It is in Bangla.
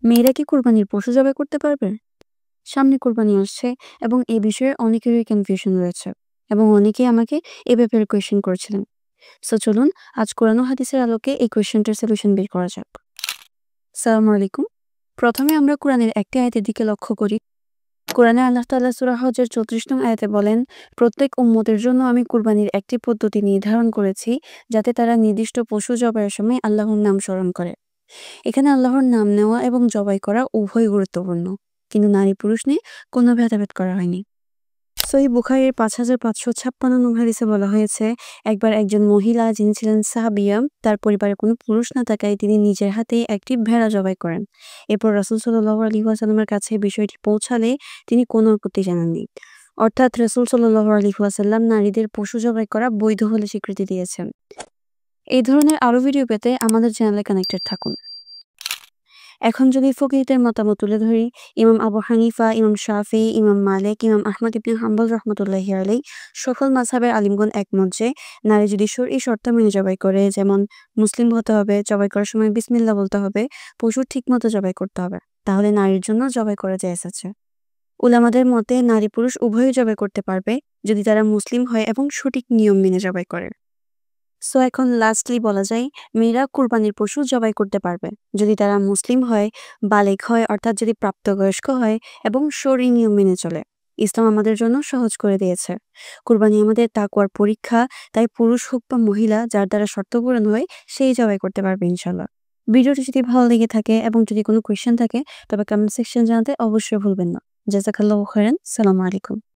মেয়েরা কি কোরবানির পশু জবাই করতে পারবে? সামনে কোরবানি আসছে এবং এ বিষয়ে অনেকেরই কনফিউশন রয়েছে এবং অনেকেই আমাকে এ ব্যাপারে কোয়েশ্চেন করেছিলেন। সো চলুন আজ কোরআন ও হাদিসের আলোকে এই কোয়েশ্চেনটার সলিউশন বের করা যাক। আসসালামু আলাইকুম। প্রথমে আমরা কোরআনের একটি আয়াতের দিকে লক্ষ্য করি। কোরআনে আল্লাহ তাআলা সূরা হজের 34 নং আয়াতে বলেন, প্রত্যেক উম্মতের জন্য আমি কুরবানির একটি পদ্ধতি নির্ধারণ করেছি যাতে তারা নির্দিষ্ট পশু জবাইয়ের সময় আল্লাহর নাম স্মরণ করে। এখানে আল্লাহর নাম নেওয়া এবং জবাই করা উভয় গুরুত্বপূর্ণ, কিন্তু নারী পুরুষ নিয়ে কোনো ভেদাভেদ করা হয়নি। সহিহ বুখারীর 5556 নং হাদিসে বলা হয়েছে, একবার একজন মহিলা যিনি ছিলেন সাহাবিয়া, তার পরিবারে কোনো পুরুষ না থাকায় তিনি নিজের হাতে একটি ভেড়া জবাই করেন। এরপর রাসূল সাল্লাল্লাহু আলাইহি ওয়াসাল্লামের কাছে বিষয়টি পৌঁছালে তিনি কোনো আপত্তি জানাননি। অর্থাৎ রাসূল সাল্লাল্লাহু আলাইহি ওয়াসাল্লাম নারীদের পশু জবাই করা বৈধ বলে স্বীকৃতি দিয়েছেন। এই ধরনের আরও ভিডিও পেতে আমাদের চ্যানেলে কানেক্টেড থাকুন। এখন যদি ফকিহদের মতামত তুলে ধরি, ইমাম আবু হানিফা, ইমাম শাফি, ইমাম মালিক, ইমাম আহমদ ইবনে হাম্বল রহমতুল্লাহি আলাইহি সকল মাযহাবের আলিমগণ একমত যে নারী যদি শরঈ শর্ত মেনে জবাই করে, যেমন মুসলিম হতে হবে, জবাই করার সময় বিসমিল্লাহ বলতে হবে, পশু ঠিকমতো জবাই করতে হবে, তাহলে নারীর জন্য জবাই করা জায়েজ আছে। উলামাদের মতে নারী পুরুষ উভয়ই জবাই করতে পারবে যদি তারা মুসলিম হয় এবং সঠিক নিয়ম মেনে জবাই করে। সো এখন লাস্টলি বলা যায়, মেয়েরা কুরবানির পশু জবাই করতে পারবে যদি তারা মুসলিম হয়, বালেগ হয়, অর্থাৎ যদি প্রাপ্তবয়স্ক হয় এবং শরঈ নিয়ম মেনে চলে। ইসলাম আমাদের জন্য সহজ করে দিয়েছে। কুরবানি আমাদের তাকওয়ার পরীক্ষা, তাই পুরুষ হোক বা মহিলা যার দ্বারা শর্ত পূরণ হয় সেই জবাই করতে পারবে ইনশাল্লাহ। ভিডিওটি যদি ভালো লেগে থাকে এবং যদি কোনো কোয়েশ্চেন থাকে তবে কমেন্ট সেকশন জানাতে অবশ্যই ভুলবেন না। জাযাকাল্লাহু খাইরান। সালামু আলাইকুম।